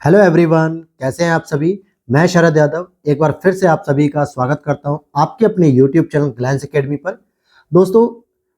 Hello everyone, कैसे हैं आप सभी। मैं शरद यादव एक बार फिर से आप सभी का स्वागत करता हूं आपके अपने यूट्यूब चैनल ग्लैंस एकेडमी पर। दोस्तों,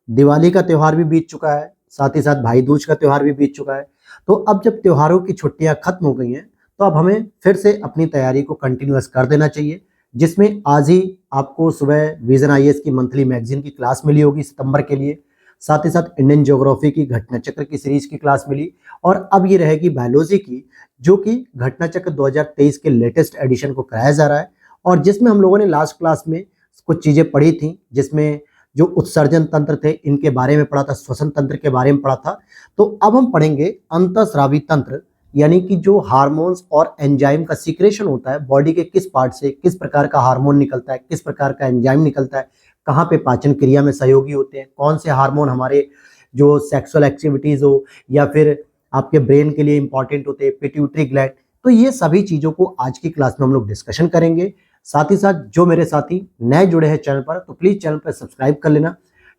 दिवाली का त्यौहार भी बीत चुका है, साथ ही साथ भाई दूज का त्यौहार भी बीत चुका है। तो अब जब त्योहारों की छुट्टियां खत्म हो गई हैं तो अब हमें फिर से अपनी तैयारी को कंटिन्यूअस कर देना चाहिए, जिसमें आज ही आपको सुबह विजन आईएएस की मंथली मैगजीन की क्लास मिली होगी सितंबर के लिए। साथ ही साथ इंडियन ज्योग्राफी की घटना चक्र की सीरीज की क्लास मिली, और अब ये रहेगी बायोलॉजी की, जो कि घटना चक्र 2023 के लेटेस्ट एडिशन को कराया जा रहा है, और जिसमें हम लोगों ने लास्ट क्लास में कुछ चीजें पढ़ी थी, जिसमें जो उत्सर्जन तंत्र थे इनके बारे में पढ़ा था, श्वसन तंत्र के बारे में पढ़ा था। तो अब हम पढ़ेंगे अंतःस्रावी तंत्र, यानी कि जो हार्मोन्स और एंजाइम का सीक्रेशन होता है बॉडी के किस पार्ट से, किस प्रकार का हार्मोन निकलता है, किस प्रकार का एंजाइम निकलता है, कहाँ पे पाचन क्रिया में सहयोगी होते हैं, कौन से हार्मोन हमारे जो सेक्सुअल एक्टिविटीज हो या फिर आपके ब्रेन के लिए इंपॉर्टेंट होते हैं, पिट्यूटरी ग्लैंड। तो ये सभी चीजों को आज की क्लास में हम लोग डिस्कशन करेंगे। साथ ही साथ जो मेरे साथी नए जुड़े हैं चैनल पर, तो प्लीज चैनल पर सब्सक्राइब कर लेना।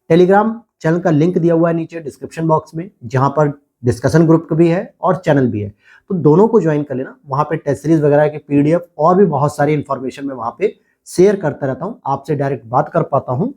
टेलीग्राम चैनल का लिंक दिया हुआ है नीचे डिस्क्रिप्शन बॉक्स में, जहां पर डिस्कशन ग्रुप भी है और चैनल भी है, तो दोनों को ज्वाइन कर लेना। वहां पे टेस्ट सीरीज वगैरह के पीडीएफ और भी बहुत सारी इंफॉर्मेशन मैं वहां पे शेयर करता रहता हूँ, आपसे डायरेक्ट बात कर पाता हूँ।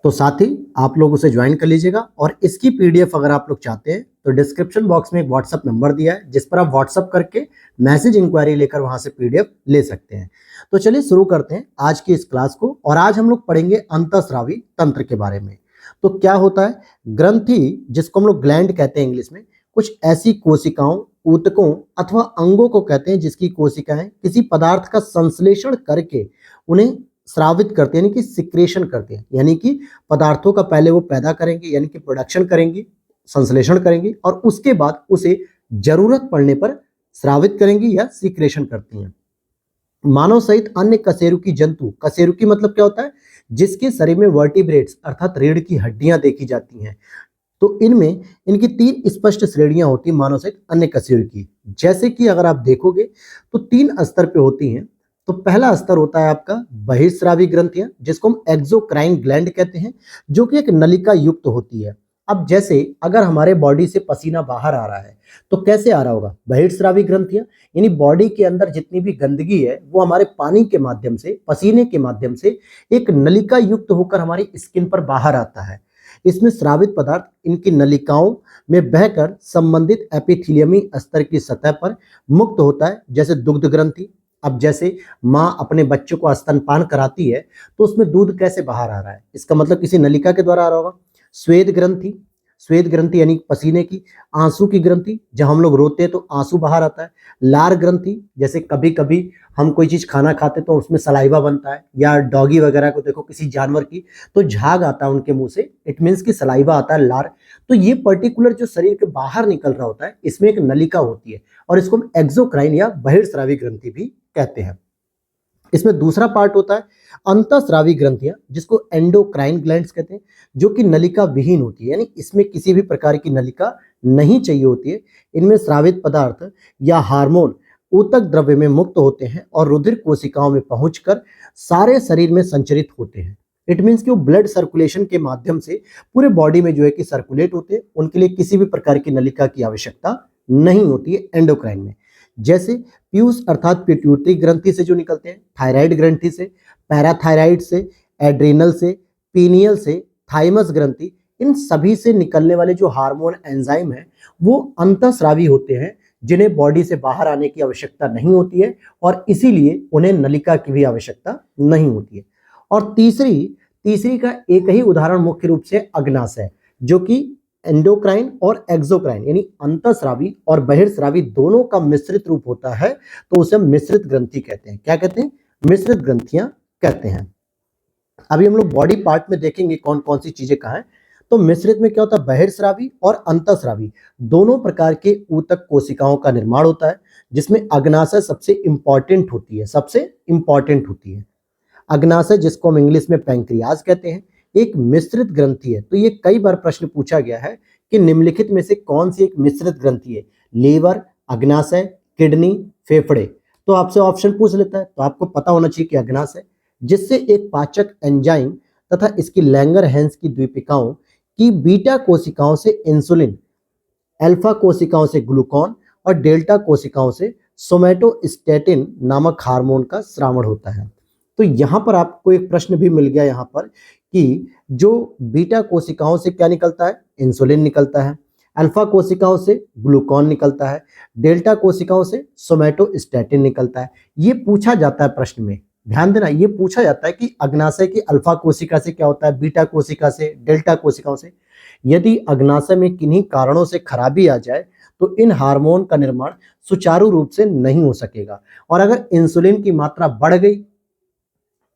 तो साथ ही आप लोग उसे ज्वाइन कर लीजिएगा, और इसकी पीडीएफ अगर आप लोग चाहते हैं तो डिस्क्रिप्शन बॉक्स में एक व्हाट्सएप नंबर दिया है, जिस पर आप व्हाट्सएप करके मैसेज इंक्वायरी लेकर वहां से पीडीएफ ले सकते हैं। तो चलिए शुरू करते हैं आज की इस क्लास को, और आज हम लोग पढ़ेंगे अंतःस्रावी तंत्र के बारे में। तो क्या होता है ग्रंथि, जिसको हम लोग ग्लैंड कहते हैं इंग्लिश में, कुछ ऐसी कोशिकाओं, ऊतकों अथवा अंगों को कहते हैं जिसकी कोशिकाएं किसी पदार्थ का संश्लेषण करके उन्हें स्रावित करते हैं, यानी कि सिक्रेशन करते हैं। यानी कि पदार्थों का पहले वो पैदा करेंगे, यानी कि प्रोडक्शन करेंगे, संश्लेषण करेंगे, और उसके बाद उसे जरूरत पड़ने पर स्रावित करेंगी या सिक्रेशन करती हैं। मानव सहित अन्य कशेरुकी जंतु, कशेरुकी मतलब क्या होता है, जिसके शरीर में वर्टिब्रेट्स अर्थात रीढ़ की हड्डियां देखी जाती हैं, तो इनमें इनकी 3 स्पष्ट श्रेणियां होती हैं मानव सहित अन्य कशेरुकी। जैसे कि अगर आप देखोगे तो 3 स्तर पे होती हैं। तो पहला स्तर होता है आपका बहिर्स्रावी ग्रंथियां, जिसको हम एक्सोक्राइन ग्लैंड कहते हैं, जो कि एक नलिका युक्त होती है। अब जैसे अगर हमारे बॉडी से पसीना बाहर आ रहा है तो कैसे आ रहा होगा, बहिर्स्रावी ग्रंथियां, यानी बॉडी के अंदर जितनी भी गंदगी है वो हमारे पानी के माध्यम से, पसीने के माध्यम से एक नलिका युक्त होकर हमारी स्किन पर बाहर आता है। इसमें स्रावित पदार्थ इनकी नलिकाओं में बहकर संबंधित एपिथीलियमी स्तर की सतह पर मुक्त होता है, जैसे दुग्ध ग्रंथि। अब जैसे माँ अपने बच्चों को स्तनपान कराती है तो उसमें दूध कैसे बाहर आ रहा है, इसका मतलब किसी नलिका के द्वारा आ रहा होगा। श्वेत ग्रंथि, श्वेत ग्रंथि यानी पसीने की, आंसू की ग्रंथि, जब हम लोग रोते हैं तो आंसू बाहर आता है। लार ग्रंथि, जैसे कभी कभी हम कोई चीज खाना खाते तो उसमें सलाइवा बनता है, या डॉगी वगैरह को देखो किसी जानवर की, तो झाग आता है उनके मुंह से, इट मीन्स की सलाइवा आता है, लार। तो ये पर्टिकुलर जो शरीर के बाहर निकल रहा होता है, इसमें एक नलिका होती है, और इसको हम एक्सोक्राइन या बहिर्स्रावी ग्रंथि भी कहते हैं। इसमें दूसरा पार्ट होता है अंतःस्रावी ग्रंथियां, जिसको एंडोक्राइन ग्लैंड्स कहते हैं, जो कि नलिका विहीन होती है, यानी इसमें किसी भी प्रकार की नलिका नहीं चाहिए होती है। इनमें स्रावित पदार्थ या हार्मोन ऊतक द्रव्य में मुक्त होते हैं और रुधिर कोशिकाओं में पहुंचकर सारे शरीर में संचरित होते हैं। इट मीन्स कि वो ब्लड सर्कुलेशन के माध्यम से पूरे बॉडी में जो है कि सर्कुलेट होते हैं, उनके लिए किसी भी प्रकार की नलिका की आवश्यकता नहीं होती है एंडोक्राइन में। जैसे पीयूष अर्थात पिट्यूटरी ग्रंथि से जो निकलते हैं, थायराइड ग्रंथि से, पैराथायराइड से, एड्रिनल से, पीनियल से, थाइमस ग्रंथि, इन सभी से निकलने वाले जो हार्मोन एंजाइम है वो अंतःस्रावी होते हैं, जिन्हें बॉडी से बाहर आने की आवश्यकता नहीं होती है, और इसीलिए उन्हें नलिका की भी आवश्यकता नहीं होती है। और तीसरी का एक ही उदाहरण मुख्य रूप से अग्नाशय है, जो कि एंडोक्राइन और एक्सोक्राइन यानी अंतःस्रावी और बहिर्स्रावी दोनों का मिश्रित रूप होता है, तो उसे हम मिश्रित ग्रंथि कहते हैं। क्या कहते हैं, मिश्रित ग्रंथियां कहते हैं। अभी हम लोग बॉडी पार्ट में देखेंगे कौन कौन सी चीजें कहाँ हैं। तो मिश्रित में क्या होता है, बहिर्स्रावी और अंतःस्रावी दोनों प्रकार के ऊतक कोशिकाओं का निर्माण होता है, जिसमें अग्नाशय सबसे इंपॉर्टेंट होती है, सबसे इंपॉर्टेंट होती है। अग्नाशय, जिसको हम इंग्लिश में पैंक्रियाज कहते हैं, एक मिश्रित ग्रंथि है। तो ये कई बार प्रश्न पूछा गया है कि निम्नलिखित में से कौन सी एक मिश्रित ग्रंथि है, लीवर, अग्नाशय, किडनी, फेफड़े। तो आपसे ऑप्शन पूछ लेता है, तो आपको पता होना चाहिए कि अग्नाशय, जिससे एक पाचक एंजाइम तथा इसकी लैंगर-हैंस की द्वीपिकाओं की बीटा कोशिकाओं से इंसुलिन, अल्फा कोशिकाओं से ग्लूकॉन और डेल्टा कोशिकाओं से सोमैटोस्टैटिन नामक हार्मोन का स्रावण होता है। तो यहाँ पर आपको एक प्रश्न भी मिल गया यहाँ पर कि जो बीटा कोशिकाओं से क्या निकलता है, इंसुलिन निकलता है, अल्फा कोशिकाओं से ग्लूकॉन निकलता है, डेल्टा कोशिकाओं से सोमैटोस्टैटिन निकलता है। ये पूछा जाता है प्रश्न में, ध्यान देना, ये पूछा जाता है कि अग्नाशय की अल्फा कोशिका से क्या होता है, बीटा कोशिका से, डेल्टा कोशिकाओं से। यदि अग्नाशय में किन्हीं कारणों से खराबी आ जाए तो इन हार्मोन का निर्माण सुचारू रूप से नहीं हो सकेगा, और अगर इंसुलिन की मात्रा बढ़ गई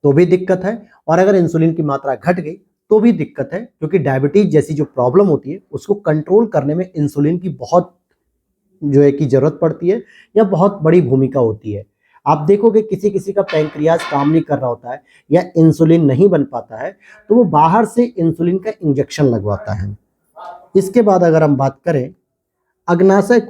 तो भी दिक्कत है, और अगर इंसुलिन की मात्रा घट गई तो भी दिक्कत है, क्योंकि डायबिटीज जैसी जो प्रॉब्लम होती है उसको कंट्रोल करने में इंसुलिन की बहुत जो है कि जरूरत पड़ती है या बहुत बड़ी भूमिका होती है। आप देखोगे किसी किसी का पैंक्रियाज काम नहीं कर रहा होता है या इंसुलिन नहीं बन पाता है तो वो बाहर से इंसुलिन का इंजेक्शन लगवाता है। इसके बाद अगर हम बात करें अग्नाशय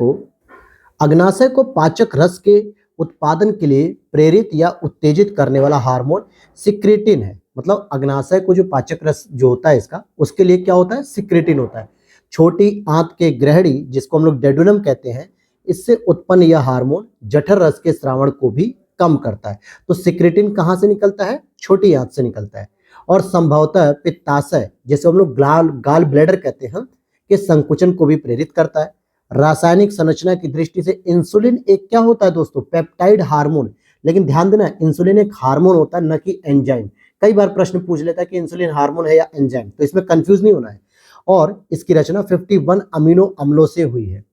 को पाचक रस के उत्पादन के लिए प्रेरित या उत्तेजित करने वाला हार्मोन सिक्रेटिन है। मतलब अग्नाशय को जो पाचक रस जो होता है इसका, उसके लिए क्या होता है, सिक्रेटिन होता है। छोटी आंत के ग्रहणी जिसको हम लोग डेडुनम कहते हैं, इससे उत्पन्न यह हार्मोन जठर रस के स्रावण को भी कम करता है। तो सिक्रेटिन कहाँ से निकलता है, छोटी आंत से निकलता है, और संभवतः पित्ताशय जिसे हम लोग गाल ब्लैडर कहते हैं के संकुचन को भी प्रेरित करता है। रासायनिक संरचना की दृष्टि से इंसुलिन एक क्या होता है दोस्तों, पेप्टाइड हार्मोन। लेकिन ध्यान देना, इंसुलिन एक हार्मोन होता है, न कि एंजाइम। कई बार प्रश्न पूछ लेता है कि इंसुलिन हार्मोन है या एंजाइम, तो इसमें कंफ्यूज नहीं होना है। और इसकी रचना 51 अमीनो अम्लों से हुई है।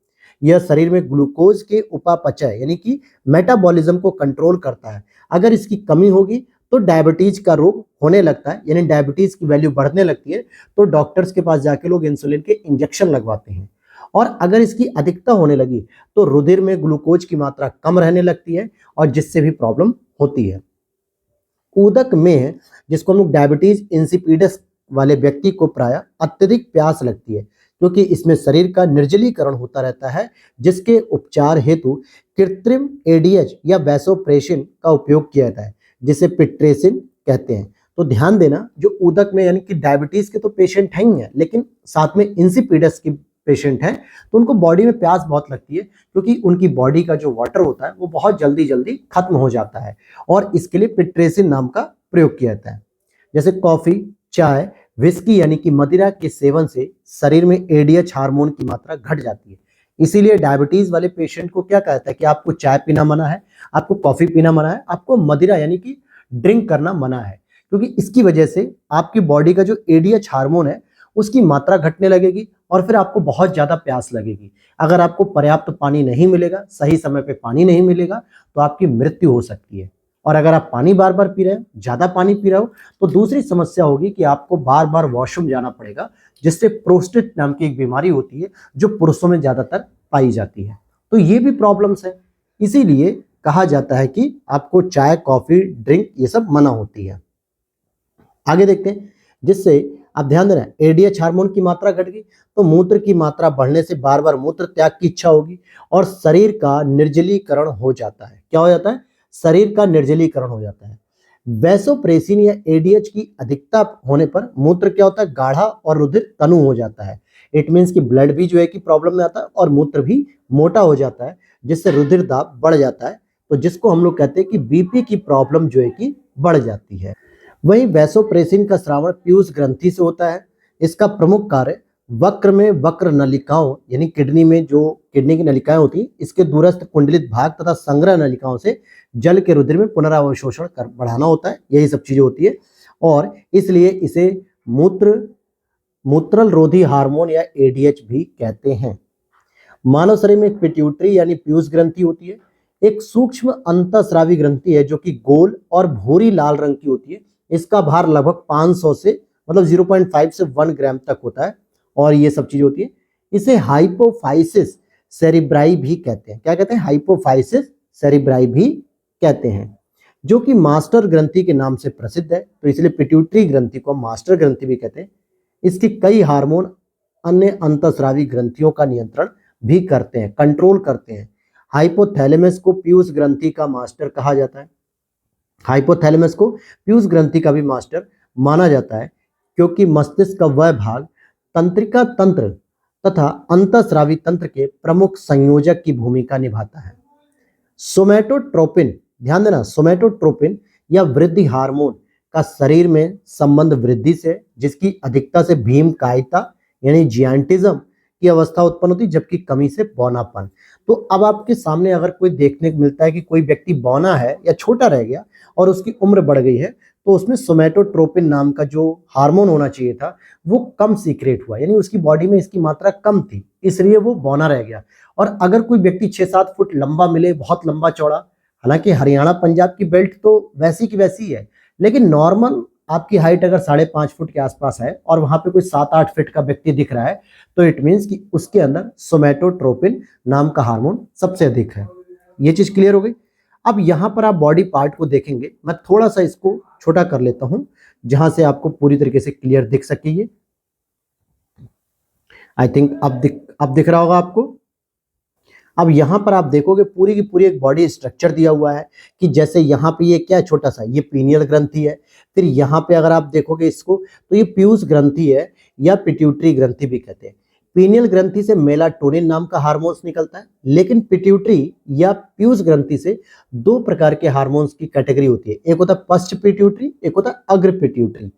यह शरीर में ग्लूकोज के उपापचय यानी कि मेटाबॉलिज्म को कंट्रोल करता है। अगर इसकी कमी होगी तो डायबिटीज का रोग होने लगता है, यानी डायबिटीज की वैल्यू बढ़ने लगती है, तो डॉक्टर्स के पास जाके लोग इंसुलिन के इंजेक्शन लगवाते हैं। और अगर इसकी अधिकता होने लगी तो रुधिर में ग्लूकोज की मात्रा कम रहने लगती है, और जिससे भी प्रॉब्लम होती है। उदक में, जिसको हम लोग डायबिटीज इंसिपिडस वाले व्यक्ति को प्राय अत्यधिक प्यास लगती है, क्योंकि इसमें शरीर का निर्जलीकरण होता रहता है, जिसके उपचार हेतु कृत्रिम एडीएच या वैसोप्रेसिन का उपयोग किया जाता है, जिसे पिट्रेसिन कहते हैं। तो ध्यान देना, जो उदक में यानी कि डायबिटीज के तो पेशेंट हैं ही हैं, लेकिन साथ में इंसिपिडस की पेशेंट हैं, तो उनको बॉडी में प्यास बहुत लगती है, क्योंकि उनकी बॉडी का जो वाटर होता है वो बहुत जल्दी जल्दी खत्म हो जाता है, और इसके लिए पिट्रेसिन नाम का प्रयोग किया जाता है। जैसे कॉफी, चाय, विस्की यानी कि मदिरा के सेवन से शरीर में एडीएच हार्मोन की मात्रा घट जाती है। इसीलिए डायबिटीज वाले पेशेंट को क्या कहता है कि आपको चाय पीना मना है, आपको कॉफी पीना मना है, आपको मदिरा यानी कि ड्रिंक करना मना है, क्योंकि इसकी वजह से आपकी बॉडी का जो एडीएच हार्मोन है उसकी मात्रा घटने लगेगी, और फिर आपको बहुत ज्यादा प्यास लगेगी। अगर आपको पर्याप्त पानी नहीं मिलेगा, सही समय पे पानी नहीं मिलेगा, तो आपकी मृत्यु हो सकती है। और अगर आप पानी बार बार पी रहे हो, ज्यादा पानी पी रहे हो, तो दूसरी समस्या होगी कि आपको बार बार वॉशरूम जाना पड़ेगा, जिससे प्रोस्टेट नाम की एक बीमारी होती है जो पुरुषों में ज्यादातर पाई जाती है। तो ये भी प्रॉब्लम्स है, इसीलिए कहा जाता है कि आपको चाय, कॉफी, ड्रिंक ये सब मना होती है। आगे देखते हैं, जिससे आप ध्यान देना, एडीएच हार्मोन की मात्रा घट गई तो मूत्र की मात्रा बढ़ने से बार बार मूत्र त्याग की इच्छा होगी, और शरीर का निर्जलीकरण हो जाता है। क्या हो जाता है, शरीर का निर्जलीकरण हो जाता है। वैसोप्रेसिन या एडीएच की अधिकता होने पर मूत्र क्या होता है, गाढ़ा और रुधिर तनु हो जाता है। इट मीन्स कि ब्लड भी जो है कि प्रॉब्लम में आता है, और मूत्र भी मोटा हो जाता है, जिससे रुधिर दाब बढ़ जाता है, तो जिसको हम लोग कहते हैं कि बीपी की प्रॉब्लम जो है कि बढ़ जाती है। वहीं वैसोप्रेसिन का स्रावण पीयूष ग्रंथि से होता है। इसका प्रमुख कार्य वक्र में वक्र नलिकाओं यानी किडनी में जो किडनी की नलिकाएं होती हैं, इसके दूरस्थ कुंडलित भाग तथा संग्रह नलिकाओं से जल के रुधिर में पुनरावशोषण कर बढ़ाना होता है। यही सब चीजें होती है, और इसलिए इसे मूत्रल रोधी हार्मोन या एडीएच भी कहते हैं। मानव शरीर में पिट्यूटरी यानी पीयूष ग्रंथि होती है, एक सूक्ष्म अंतःस्रावी ग्रंथि है जो कि गोल और भूरी लाल रंग की होती है। इसका भार लगभग 500 से मतलब 0.5 से 1 ग्राम तक होता है, और ये सब चीज होती है। इसे हाइपोफाइसिस सेरिब्राई भी कहते हैं। क्या कहते हैं, हाइपोफाइसिस सेरिब्राई भी कहते हैं, जो कि मास्टर ग्रंथि के नाम से प्रसिद्ध है, तो इसलिए पिट्यूटरी ग्रंथि को मास्टर ग्रंथि भी कहते हैं। इसके कई हार्मोन अन्य अंतःस्रावी ग्रंथियों का नियंत्रण भी करते हैं, कंट्रोल करते हैं। हाइपोथैलेमस को पीयूष ग्रंथि का मास्टर कहा जाता है। हाइपोथैलेमस को पीयूष ग्रंथि का भी मास्टर माना जाता है, क्योंकि मस्तिष्क का वह भाग तंत्रिका तंत्र तथा अंतःस्रावी तंत्र के प्रमुख संयोजक की भूमिका निभाता है। सोमैटोट्रोपिन, ध्यान देना, सोमैटोट्रोपिन या वृद्धि हार्मोन का शरीर में संबंध वृद्धि से, जिसकी अधिकता से भीम कायिता यानी जियांटिज्म की अवस्था उत्पन्न होती है, जबकि कमी से बौनापन। तो अब आपके सामने अगर कोई देखने को मिलता है कि कोई व्यक्ति बौना है या छोटा रह गया और उसकी उम्र बढ़ गई है, तो उसमें सोमैटोट्रोपिन नाम का जो हार्मोन होना चाहिए था वो कम सीक्रेट हुआ, यानी उसकी बॉडी में इसकी मात्रा कम थी, इसलिए वो बौना रह गया। और अगर कोई व्यक्ति 6-7 फुट लंबा मिले, बहुत लंबा चौड़ा, हालांकि हरियाणा पंजाब की बेल्ट तो वैसी की वैसी है, लेकिन नॉर्मल आपकी हाइट अगर 5.5 फुट के आसपास है और वहां पे कोई 7-8 फीट का व्यक्ति दिख रहा है, तो इट मीन्स कि उसके अंदर सोमैटोट्रोपिन नाम का हार्मोन सबसे अधिक है। ये चीज क्लियर हो गई। अब यहां पर आप बॉडी पार्ट को देखेंगे, मैं थोड़ा सा इसको छोटा कर लेता हूं जहां से आपको पूरी तरीके से क्लियर दिख सके। ये आई थिंक अब दिख रहा होगा आपको। अब यहां पर आप देखोगे पूरी की पूरी एक बॉडी स्ट्रक्चर दिया हुआ है कि जैसे यहाँ पे ये क्या है, छोटा सा ये पीनियल ग्रंथि है। फिर यहाँ पे अगर आप देखोगे इसको तो ये पीयूष ग्रंथि है या पिट्यूटरी ग्रंथि भी कहते हैं। पीनियल ग्रंथि से मेलाटोनिन नाम का हार्मोन्स निकलता है, लेकिन पिट्यूटरी या पीयूष ग्रंथि से 2 प्रकार के हार्मोन्स की कैटेगरी होती है, एक होता है पश्च पिट्यूटरी, एक होता है अग्र पिट्यूटरी।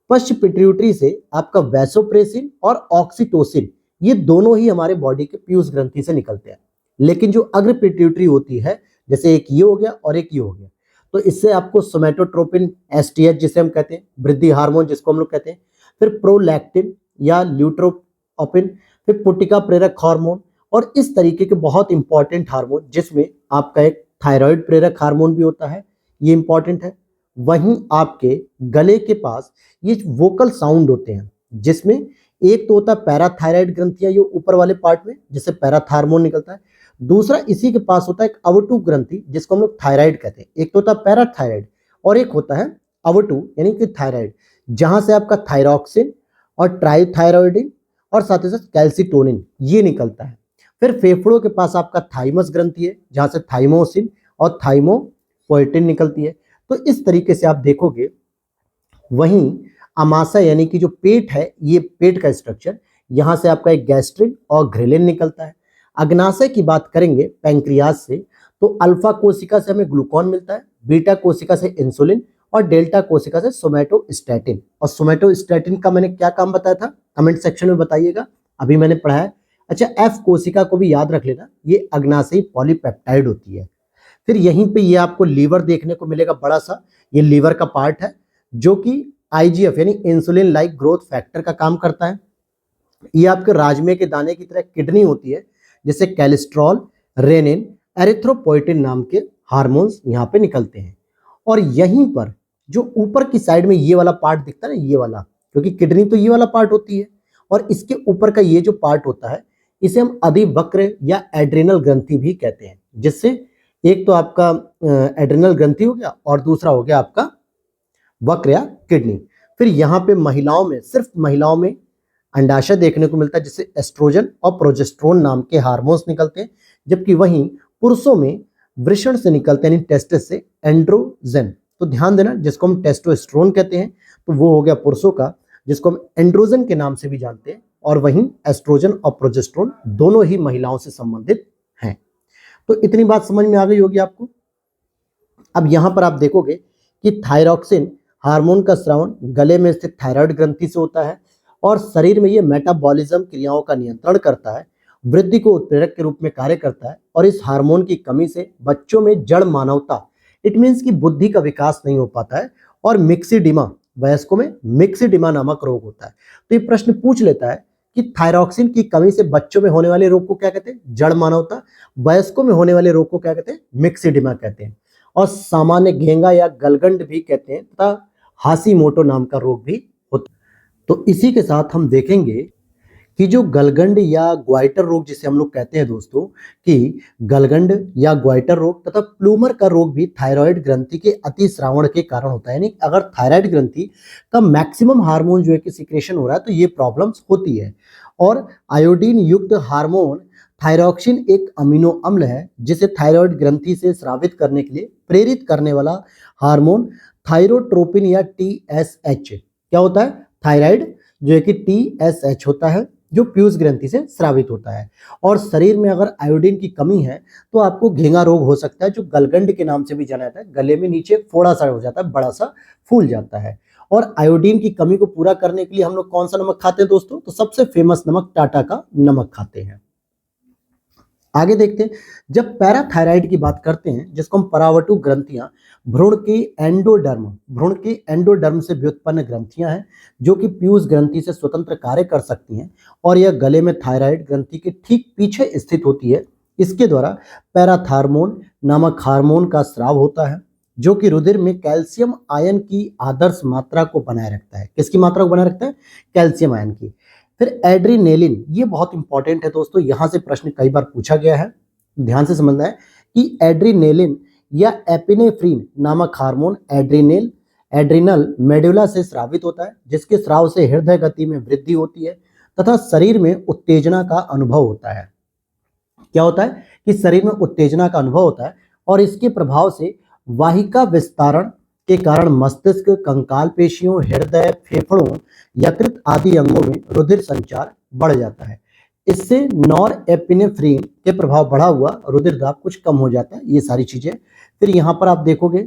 पश्च पिट्यूटरी से आपका वैसोप्रेसिन और ऑक्सीटोसिन, ये दोनों ही हमारे बॉडी के पीयूष ग्रंथि से निकलते हैं। लेकिन जो अग्र पिट्यूटरी होती है, जैसे एक ये हो गया और एक ये हो गया, तो इससे आपको सोमैटोट्रोपिन एसटीएच जिसे हम कहते हैं, वृद्धि हार्मोन जिसको हम लोग कहते हैं, फिर प्रोलैक्टिन या ल्यूट्रोपिन, फिर पुटिका प्रेरक हार्मोन, और इस तरीके के बहुत इंपॉर्टेंट हार्मोन, जिसमें आपका एक थायराइड प्रेरक हार्मोन भी होता है, ये इंपॉर्टेंट है। वहीं आपके गले के पास ये वोकल साउंड होते हैं, जिसमें एक तो होता है पैराथायराइड ग्रंथियां, ये ऊपर वाले पार्ट में जिससे पैराथार्मोन निकलता है। दूसरा इसी के पास होता है एक अवटू ग्रंथि जिसको हम लोग थायराइड कहते हैं। एक तो होता है पैराथायराइड और एक होता है अवटू यानी कि थायराइड, जहां से आपका थायरॉक्सिन और ट्राइथायरॉयडिन और साथ ही साथ कैल्सिटोनिन ये निकलता है। फिर फेफड़ों के पास आपका थाइमस ग्रंथि है, जहां से थाइमोसिन और थाइमोपोएटिन निकलती है। तो इस तरीके से आप देखोगे। वहीं अमाशय यानी कि जो पेट है, ये पेट का स्ट्रक्चर, यहाँ से आपका एक गैस्ट्रिन और ग्रेलिन निकलता है। अग्नाशय की बात करेंगे पैंक्रियाज से, तो अल्फा कोशिका से हमें ग्लूकॉन मिलता है, बीटा कोशिका से इंसुलिन और डेल्टा कोशिका से सोमैटोस्टैटिन। और सोमैटोस्टैटिन का मैंने क्या काम बताया था, कमेंट सेक्शन में बताइएगा, अभी मैंने पढ़ा है। अच्छा, एफ कोशिका को भी याद रख लेना, ये अग्नाशयी पॉलीपेप्टाइड होती है। फिर यहीं पे ये आपको लीवर देखने को मिलेगा, बड़ा सा ये लीवर का पार्ट है, जो कि आईजीएफ यानी इंसुलिन लाइक ग्रोथ फैक्टर का काम करता है। ये आपके राजमे के दाने की तरह किडनी होती है, जिससे कोलेस्ट्रॉल, रेनिन, एरिथ्रोपोइटिन नाम के हार्मोन्स यहाँ पे निकलते हैं। और यहीं पर जो ऊपर की साइड में ये वाला पार्ट दिखता है ना, ये वाला, क्योंकि किडनी तो ये वाला पार्ट होती है, और इसके ऊपर का ये जो पार्ट होता है इसे हम अधिवक्र या एड्रिनल ग्रंथि भी कहते हैं, जिससे एक तो आपका एड्रिनल ग्रंथि हो गया और दूसरा हो गया आपका वक्र या किडनी। फिर यहाँ पे महिलाओं में, सिर्फ महिलाओं में अंडाशय देखने को मिलता है, जिससे एस्ट्रोजन और प्रोजेस्टेरोन नाम के हार्मोन्स निकलते हैं, जबकि वहीं पुरुषों में वृषण से निकलते हैं, यानी टेस्टिस से एंड्रोजन। तो ध्यान देना, जिसको हम टेस्टोस्टेरोन कहते हैं तो वो हो गया पुरुषों का, जिसको हम एंड्रोजन के नाम से भी जानते हैं, और वहीं एस्ट्रोजन और प्रोजेस्टेरोन दोनों ही महिलाओं से संबंधित हैं। तो इतनी बात समझ में आ गई होगी आपको। अब यहाँ पर आप देखोगे कि थायरॉक्सिन हार्मोन का स्रावन गले में स्थित थायराइड ग्रंथि से होता है, और शरीर में ये मेटाबॉलिज्म क्रियाओं का नियंत्रण करता है, वृद्धि को उत्प्रेरक के रूप में कार्य करता है। और इस हार्मोन की कमी से बच्चों में जड़ मानवता, इट मीन्स कि बुद्धि का विकास नहीं हो पाता है, और मिक्सिडिमा, वयस्कों में मिक्सिडिमा नामक रोग होता है। तो ये प्रश्न पूछ लेता है कि थायरॉक्सिन की कमी से बच्चों में होने वाले रोग को क्या कहते हैं, जड़ मानवता, वयस्कों में होने वाले रोग को क्या कहते हैं, मिक्सिडिमा कहते हैं, और सामान्य घेंगा या गलगंड भी कहते हैं, तथा हाशीमोटो नाम का रोग भी होता है। तो इसी के साथ हम देखेंगे कि जो गलगंड या ग्वाइटर रोग जिसे हम लोग कहते हैं दोस्तों, कि गलगंड या ग्वाइटर रोग तथा प्लूमर का रोग भी थायराइड ग्रंथि के अतिस्रावण के कारण होता है। यानी अगर थायराइड ग्रंथि का मैक्सिमम हार्मोन जो है कि सिक्रेशन हो रहा है, तो ये प्रॉब्लम्स होती है। और आयोडीन युक्त हार्मोन थायरॉक्सिन एक अमीनो अम्ल है, जिसे थायराइड ग्रंथि से स्रावित करने के लिए प्रेरित करने वाला हार्मोन थायरोट्रोपिन या टीएसएच क्या होता है, थायराइड जो है कि टीएसएच होता है, जो पीयूष ग्रंथि से स्रावित होता है। और शरीर में अगर आयोडीन की कमी है तो आपको घेंगा रोग हो सकता है, जो गलगंड के नाम से भी जाना जाता है। गले में नीचे फोड़ा सा हो जाता है, बड़ा सा फूल जाता है। और आयोडीन की कमी को पूरा करने के लिए हम लोग कौन सा नमक खाते हैं दोस्तों? तो सबसे फेमस नमक टाटा का नमक खाते हैं। आगे देखते हैं, जब पैराथायराइड की बात करते हैं, जिसको हम परावटु ग्रंथियां, भ्रूण के एंडोडर्म से व्युत्पन्न ग्रंथियां हैं, जो कि पीयूष ग्रंथि से स्वतंत्र कार्य कर सकती हैं, और यह गले में थायराइड ग्रंथि के ठीक पीछे स्थित होती है। इसके द्वारा पैराथार्मोन नामक हार्मोन का स्राव होता है, जो कि रुधिर में कैल्शियम आयन की आदर्श मात्रा को बनाए रखता है। किसकी मात्रा को बनाए रखता है? कैल्शियम आयन की। फिर एड्रीनेलिन, ये बहुत इंपॉर्टेंट है दोस्तों, यहां से प्रश्न कई बार पूछा गया है, ध्यान से समझना है कि एड्रीनेलिन या एपिनेफ्रीन नामक हार्मोन एड्रिनल मेडुला से स्रावित होता है, जिसके स्राव से हृदय गति में वृद्धि होती है तथा शरीर में उत्तेजना का अनुभव होता है। क्या होता है कि शरीर में उत्तेजना का अनुभव होता है, और इसके प्रभाव से वाहिका विस्तारण के कारण मस्तिष्क, कंकाल पेशियों, हृदय, फेफड़ों, यकृत आदि अंगों में रुधिर संचार बढ़ जाता है। इससे नॉरएपिनेफ्रीन के प्रभाव बढ़ा हुआ रुधिर दाब कुछ कम हो जाता है। ये सारी चीजें। फिर यहाँ पर आप देखोगे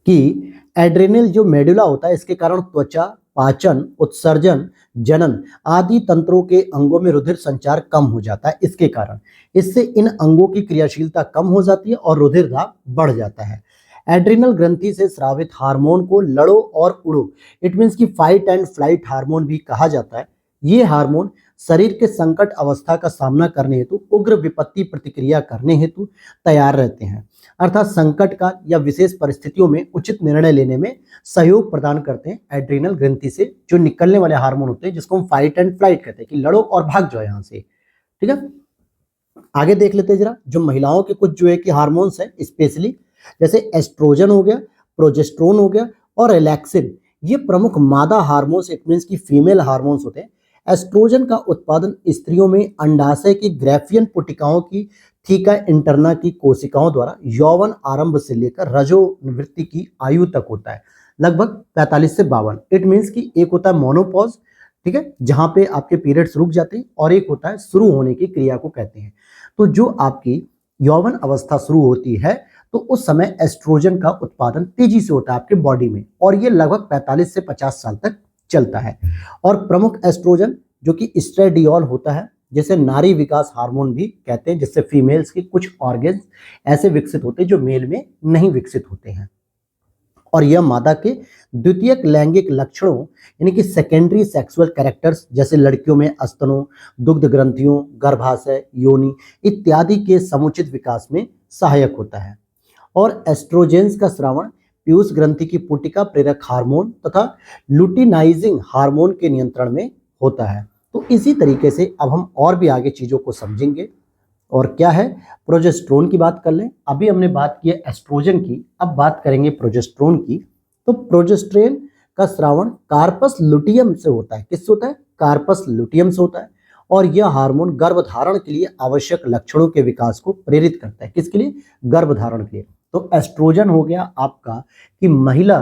कि एड्रेनल जो मेडुला होता है, इसके कारण त्वचा, पाचन, उत्सर्जन, जनन आदि तंत्रों के अंगों में रुधिर संचार कम हो जाता है। इसके कारण इससे इन अंगों की क्रियाशीलता कम हो जाती है और रुधिर दाब बढ़ जाता है। एड्रिनल ग्रंथि से स्रावित हार्मोन को लड़ो और उड़ो, इट मीन्स की फाइट एंड फ्लाइट हार्मोन भी कहा जाता है। ये हार्मोन शरीर के संकट अवस्था का सामना करने हेतु, उग्र विपत्ति प्रतिक्रिया करने हेतु तैयार रहते हैं, अर्थात संकट का या विशेष परिस्थितियों में उचित निर्णय लेने में सहयोग प्रदान करते हैं। एड्रिनल ग्रंथि से जो निकलने वाले हार्मोन होते हैं, जिसको हम फाइट एंड फ्लाइट कहते हैं, कि लड़ो और भाग जाओ यहाँ से। ठीक है, आगे देख लेते हैं जरा, जो महिलाओं के कुछ जो है कि हार्मोन्स हैं, स्पेशली जैसे एस्ट्रोजन हो गया, प्रोजेस्टेरोन हो गया और रिलैक्सिन, ये प्रमुख मादा हार्मोन्स, इट मींस की फीमेल हार्मोन्स होते हैं। एस्ट्रोजन का उत्पादन स्त्रियों में अंडाशय की ग्रैफियन पुटिकाओं की थीका इंटरना की कोशिकाओं द्वारा यौवन आरंभ से लेकर रजोनिवृत्ति की आयु तक होता है, लगभग 45 से 52। इट मींस की एक होता है मोनोपॉज, ठीक है, जहां पे आपके पीरियड्स रुक जाते हैं, और एक होता है शुरू होने की क्रिया को कहते हैं। तो जो आपकी यौवन अवस्था शुरू होती है, तो उस समय एस्ट्रोजन का उत्पादन तेजी से होता है आपके बॉडी में, और ये लगभग 45 से 50 साल तक चलता है। और प्रमुख एस्ट्रोजन जो कि एस्ट्रेडियोल होता है, जिसे नारी विकास हार्मोन भी कहते हैं, जिससे फीमेल्स के कुछ ऑर्गन्स ऐसे विकसित होते हैं जो मेल में नहीं विकसित होते हैं। और यह मादा के द्वितीयक लैंगिक लक्षणों, यानी कि सेकेंडरी सेक्सुअल कैरेक्टर्स, जैसे लड़कियों में स्तनों, दुग्ध ग्रंथियों, गर्भाशय, योनि इत्यादि के समुचित विकास में सहायक होता है। और एस्ट्रोजेंस का स्रावण पीयूष ग्रंथि की पुटिका प्रेरक हार्मोन तथा लुटिनाइजिंग हार्मोन के नियंत्रण में होता है। तो इसी तरीके से अब हम और भी आगे चीजों को समझेंगे। और क्या है, प्रोजेस्टेरोन की बात कर लें। अभी हमने बात की है एस्ट्रोजन की, अब बात करेंगे प्रोजेस्टेरोन की। तो प्रोजेस्टेरोन का स्रावण कार्पस लुटियम से होता है। किससे होता है? कार्पस लुटियम से होता है। और यह हार्मोन गर्भधारण के लिए आवश्यक लक्षणों के विकास को प्रेरित करता है। किसके लिए? गर्भधारण के लिए। तो एस्ट्रोजन हो गया आपका कि महिला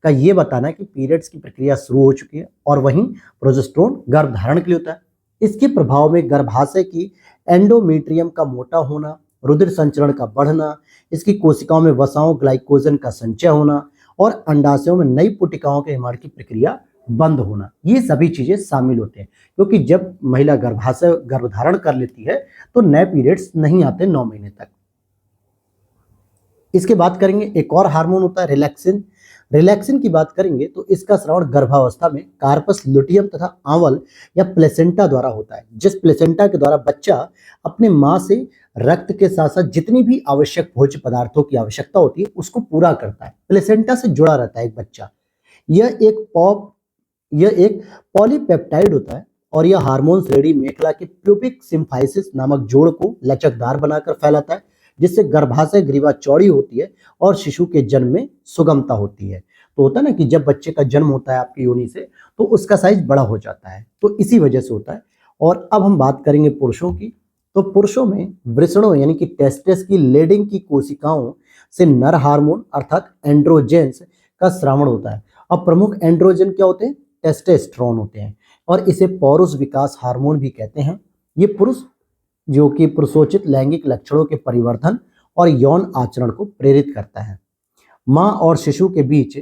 का ये बताना है कि पीरियड्स की प्रक्रिया शुरू हो चुकी है, और वहीं प्रोजेस्टेरोन गर्भधारण के लिए होता है। इसके प्रभाव में गर्भाशय की एंडोमेट्रियम का मोटा होना, रुधिर संचरण का बढ़ना, इसकी कोशिकाओं में वसाओं ग्लाइकोजन का संचय होना, और अंडाशयों में नई पुटिकाओं के निर्माण की प्रक्रिया बंद होना, ये सभी चीजें शामिल होते हैं। क्योंकि जब महिला गर्भधारण कर लेती है तो नए पीरियड्स नहीं आते 9 महीने तक। इसके बात करेंगे, एक और हार्मोन होता है रिलैक्सिन। रिलैक्सिन की बात करेंगे तो इसका स्रावण गर्भावस्था में कार्पस लुटियम तथा आंवल या प्लेसेंटा द्वारा होता है, जिस प्लेसेंटा के द्वारा बच्चा अपने मां से रक्त के साथ साथ जितनी भी आवश्यक भोज्य पदार्थों की आवश्यकता होती है उसको पूरा करता है। प्लेसेंटा से जुड़ा रहता है एक बच्चा। यह एक पॉलीपेप्टाइड होता है, और यह हार्मोन श्रेणी मेखला के प्यूबिक सिम्फाइसिस नामक जोड़ को लचकदार बनाकर फैलाता है, जिससे गर्भाशय ग्रीवा चौड़ी होती है और शिशु के जन्म में सुगमता होती है। तो होता है ना कि जब बच्चे का जन्म होता है आपकी योनि से, तो उसका साइज बड़ा हो जाता है, तो इसी वजह से होता है। और अब हम बात करेंगे पुरुषों की। तो पुरुषों में वृषणों यानी कि टेस्टिस की लेडिंग की कोशिकाओं से नर हार्मोन अर्थात एंड्रोजेंस का स्रावण होता है। अब प्रमुख एंड्रोजन क्या होते हैं? टेस्टोस्टेरोन होते हैं। और इसे पौरुष विकास हार्मोन भी कहते हैं। ये पुरुष जो कि पुरुषोचित लैंगिक लक्षणों के परिवर्धन और यौन आचरण को प्रेरित करता है। माँ और शिशु के बीच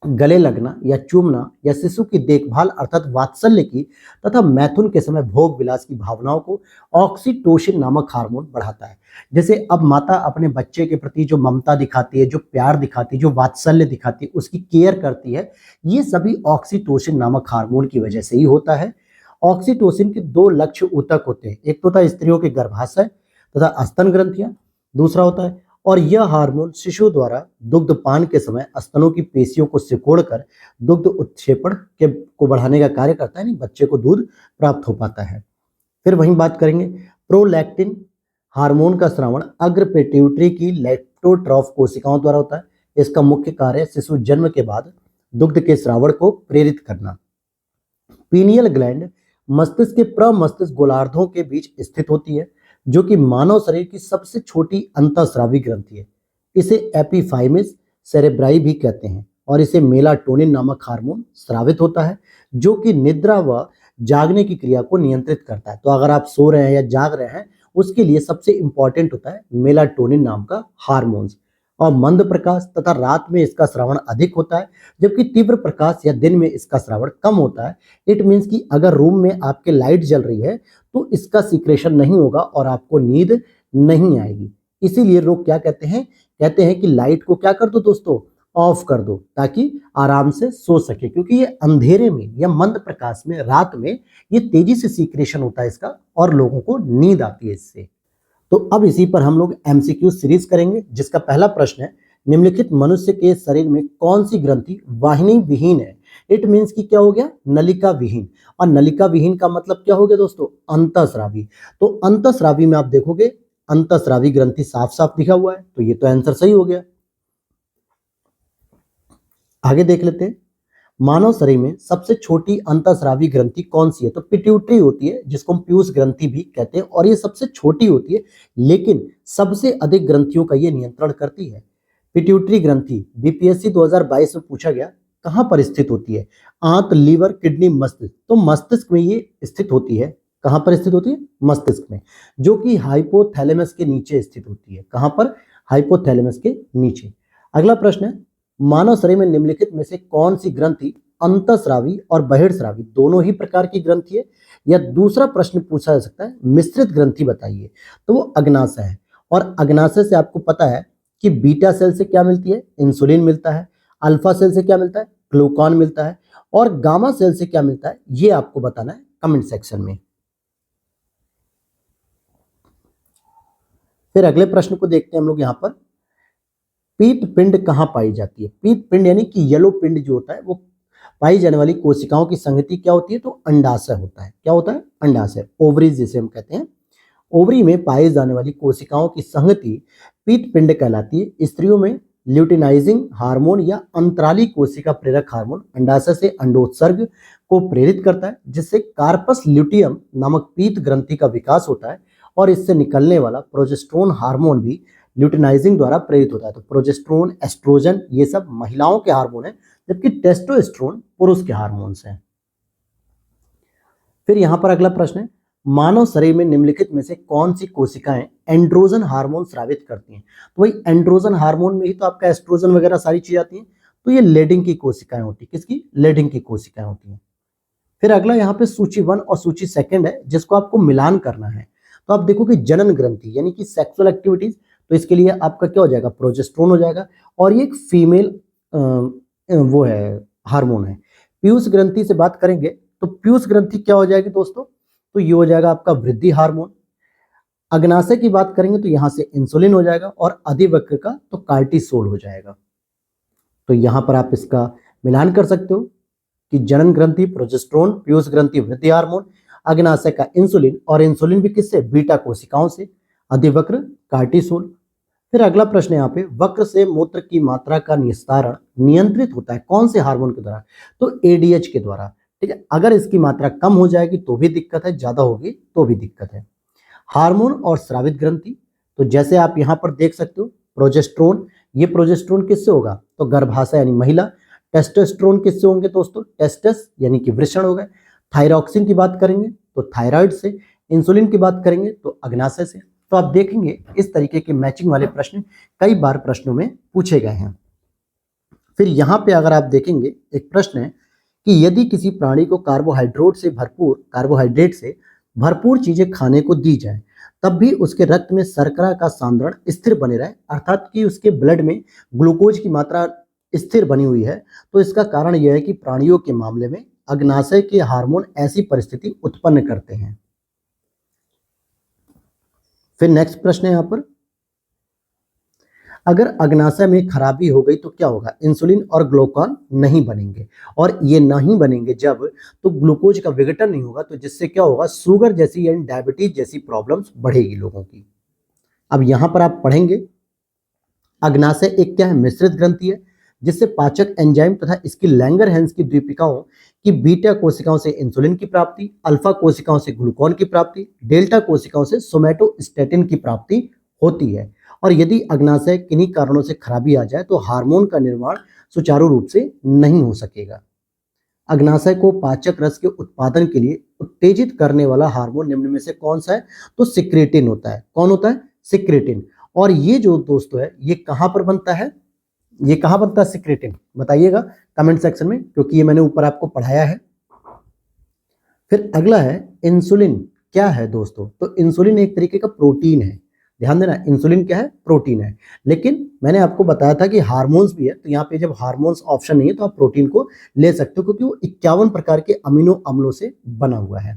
गले लगना या चूमना या शिशु की देखभाल अर्थात वात्सल्य की तथा मैथुन के समय भोग विलास की भावनाओं को ऑक्सीटोसिन नामक हार्मोन बढ़ाता है। जैसे अब माता अपने बच्चे के प्रति जो ममता दिखाती है, जो प्यार दिखाती है, जो वात्सल्य दिखाती है, उसकी केयर करती है, ये सभी ऑक्सीटोसिन नामक हार्मोन की वजह से ही होता है। ऑक्सीटोसिन के दो लक्ष्य ऊतक होते हैं, एक तो होता है स्त्रियों के गर्भाशय तथा स्तन ग्रंथियां, दूसरा होता है और यह हार्मोन शिशु द्वारा दुग्धपान के समय स्तनों की पेशियों को सिकोड़कर दुग्ध उत्क्षेपण को बढ़ाने का कार्य करता है, यानी बच्चे को दूध प्राप्त हो पाता है। फिर वहीं बात करेंगे प्रोलैक्टिन हार्मोन का स्रावण अग्र पिट्यूटरी की लेप्टोट्रॉफ कोशिकाओं द्वारा होता है। इसका मुख्य कार्य शिशु जन्म के बाद दुग्ध के स्रावण को प्रेरित करना। पीनियल ग्लैंड मस्तिष्क के प्रमस्तिष्क गोलार्धों के बीच स्थित होती है, जो कि मानव शरीर की सबसे छोटी अंतःस्रावी ग्रंथि है। इसे एपिफाइमिस सेरेब्राई भी कहते हैं और इसे मेलाटोनिन नामक हार्मोन स्रावित होता है, जो कि निद्रा व जागने की क्रिया को नियंत्रित करता है। तो अगर आप सो रहे हैं या जाग रहे हैं, उसके लिए सबसे इंपॉर्टेंट होता है मेलाटोनिन नाम का हार्मोन्स। और मंद प्रकाश तथा रात में इसका श्रवण अधिक होता है, जबकि तीव्र प्रकाश या दिन में इसका श्रवण कम होता है। इट मीन्स कि अगर रूम में आपके लाइट जल रही है तो इसका सीक्रेशन नहीं होगा और आपको नींद नहीं आएगी। इसीलिए लोग क्या कहते हैं कि लाइट को क्या कर दो दोस्तों, ऑफ कर दो, ताकि आराम से सो सके, क्योंकि ये अंधेरे में या मंद प्रकाश में रात में ये तेजी से सीक्रेशन होता है इसका और लोगों को नींद आती है इससे। तो अब इसी पर हम लोग एमसीक्यू सीरीज करेंगे, जिसका पहला प्रश्न है निम्नलिखित मनुष्य के शरीर में कौन सी ग्रंथि वाहिनी विहीन है। इट मीन्स कि क्या हो गया, नलिका विहीन। और नलिका विहीन का मतलब क्या हो गया दोस्तों, अंतःस्रावी। तो अंतःस्रावी में आप देखोगे अंतःस्रावी ग्रंथि साफ साफ लिखा हुआ है, तो ये तो आंसर सही हो गया। आगे देख लेते हैं, मानव शरीर में सबसे छोटी अंतःस्रावी ग्रंथि कौन सी है। तो पिट्यूटरी होती है, जिसको हम पीयूष ग्रंथि भी कहते हैं, और ये सबसे छोटी होती है, लेकिन सबसे अधिक ग्रंथियों का ये नियंत्रण करती है। पिट्यूटरी ग्रंथि बीपीएससी 2022 में पूछा गया कहां पर स्थित होती है। आंत, लीवर, किडनी, मस्तिष्क। तो मस्तिष्क में ये स्थित होती है। कहां पर स्थित होती है, मस्तिष्क में, जो कि हाइपोथैलेमस के नीचे स्थित होती है। कहां पर, हाइपोथैलेमस के नीचे। अगला प्रश्न है, मानव शरीर में निम्नलिखित में से कौन सी ग्रंथि अंतःस्रावी और बहिर्स्रावी दोनों ही प्रकार की ग्रंथि है। या दूसरा प्रश्न पूछा जा सकता है, मिश्रित ग्रंथि बताइए। तो वो अग्नाशय है, और अग्नाशय से आपको पता है कि बीटा सेल से क्या मिलती है, इंसुलिन मिलता है। अल्फा सेल से क्या मिलता है, ग्लूकान मिलता है। और गामा सेल से क्या मिलता है, ये आपको बताना है कमेंट सेक्शन में। फिर अगले प्रश्न को देखते हैं हम लोग यहाँ पर, पीत पिंड कहाँ पाई जाती है। पीत पिंड यानी कि येलो पिंड जो होता है, वो पाई जाने वाली कोशिकाओं की संगति क्या होती है, तो अंडाशय होता है। क्या होता है, अंडाशय, ओवरीज जिसे हम कहते हैं। ओवरी में पाई जाने वाली कोशिकाओं की संगति पीत पिंड कहलाती है। स्त्रियों में ल्यूटिनाइजिंग हार्मोन या अंतराली कोशिका प्रेरक हार्मोन अंडाशय से अंडोत्सर्ग को प्रेरित करता है, जिससे कार्पस ल्यूटियम नामक पीत ग्रंथि का विकास होता है, और इससे निकलने वाला प्रोजेस्टेरोन हार्मोन भी ल्यूटिनाइजिंग द्वारा प्रेरित होता है। तो प्रोजेस्टेरोन, एस्ट्रोजन, ये सब महिलाओं के हार्मोन हैं, जबकि टेस्टोस्टेरोन पुरुष के हार्मोन्स हैं। फिर यहां पर अगला प्रश्न है, मानव शरीर में निम्नलिखित में से कौन सी कोशिकाएं एंड्रोजन हार्मोन स्रावित करती हैं। तो वही एंड्रोजन हार्मोन में ही तो आपका एस्ट्रोजन वगैरह सारी चीजें आती हैं। तो ये लेडिंग की कोशिकाएं होती है। किसकी, लेडिंग की कोशिकाएं होती हैं। फिर अगला यहाँ पे सूची 1 और सूची 2 है, जिसको आपको मिलान करना है। तो आप देखो कि जनन ग्रंथि यानी कि सेक्सुअल एक्टिविटीज, तो इसके लिए आपका क्या हो जाएगा, प्रोजेस्टेरोन हो जाएगा, और ये एक फीमेल वो है, हार्मोन है। पीयूष ग्रंथि से बात करेंगे तो पीयूष ग्रंथि क्या हो जाएगी दोस्तों, तो ये हो जाएगा आपका वृद्धि हार्मोन। अग्नाशय की बात करेंगे तो यहां से इंसुलिन हो जाएगा, और अधिवक्र का तो कार्टिसोल हो जाएगा। तो यहां पर आप इसका मिलान कर सकते हो कि जनन ग्रंथि प्रोजेस्टेरोन, पीयूष ग्रंथि वृद्धि हार्मोन, अग्नाशय का इंसुलिन, और इंसुलिन भी किससे, बीटा कोशिकाओं से, अधिवक्र कार्टिसोल। फिर अगला प्रश्न यहाँ पे, वक्र से मूत्र की मात्रा का निस्तारण नियंत्रित होता है कौन से हार्मोन के द्वारा, तो एडीएच के द्वारा। ठीक है, अगर इसकी मात्रा कम हो जाएगी तो भी दिक्कत है, ज्यादा होगी तो भी दिक्कत है। हार्मोन और स्रावित ग्रंथि, तो जैसे आप यहाँ पर देख सकते हो, प्रोजेस्टेरोन, ये प्रोजेस्टेरोन किससे होगा, तो गर्भाशय यानी महिला। टेस्टोस्टेरोन किससे होंगे दोस्तों, टेस्टस यानी कि वृषण हो गए। थायरॉक्सिन की बात करेंगे तो थायराइड से, इंसुलिन की बात करेंगे तो अग्नाशय से। तो आप देखेंगे इस तरीके के मैचिंग वाले प्रश्न कई बार प्रश्नों में पूछे गए हैं। फिर यहाँ पे अगर आप देखेंगे एक प्रश्न है कि यदि किसी प्राणी को कार्बोहाइड्रेट से भरपूर चीजें खाने को दी जाए तब भी उसके रक्त में शर्करा का सांद्रण स्थिर बने रहे, अर्थात कि उसके ब्लड में ग्लूकोज की मात्रा स्थिर बनी हुई है, तो इसका कारण यह है कि प्राणियों के मामले में अग्नाशय के हार्मोन ऐसी परिस्थिति उत्पन्न करते हैं। फिर नेक्स्ट प्रश्न है यहाँ पर, अगर अग्नाशय में खराबी हो गई तो क्या होगा? इंसुलिन और ग्लूकान नहीं बनेंगे, और ये नहीं बनेंगे जब तो ग्लूकोज का विघटन नहीं होगा, तो जिससे क्या होगा? शुगर जैसी यानी डायबिटीज जैसी प्रॉब्लम्स बढ़ेगी लोगों की। अब यहां पर आप पढ़ेंगे अग्नाशय एक क्या है? मिश्रित ग्रंथि है, जिससे पाचक एंजाइम तथा इसकी लैंगरहैंस की द्वीपिकाओं की बीटा कोशिकाओं से इंसुलिन की प्राप्ति, अल्फा कोशिकाओं से ग्लूकान की प्राप्ति, डेल्टा कोशिकाओं से सोमैटोस्टैटिन की प्राप्ति होती है। और यदि अग्नाशय किन्हीं कारणों से खराबी आ जाए तो हार्मोन का निर्माण सुचारू रूप से नहीं हो सकेगा। अग्नाशय को पाचक रस के उत्पादन के लिए उत्तेजित करने वाला हार्मोन निम्न में से कौन सा है? तो सिक्रेटिन होता है। कौन होता है? सिक्रेटिन। और ये जो दोस्तों है ये कहां पर बनता है? ये कहां बनता है सिक्रेटिन? बताइएगा कमेंट सेक्शन में, क्योंकि ये मैंने ऊपर आपको पढ़ाया है। फिर अगला है इंसुलिन क्या है दोस्तों? तो इंसुलिन एक तरीके का प्रोटीन है। ध्यान देना, इंसुलिन क्या है? प्रोटीन है। लेकिन मैंने आपको बताया था कि हार्मोन्स भी है, तो यहाँ पे जब हार्मोन्स ऑप्शन नहीं है तो आप प्रोटीन को ले सकते हो, क्योंकि वो 51 प्रकार के अमीनो अम्लों से बना हुआ है।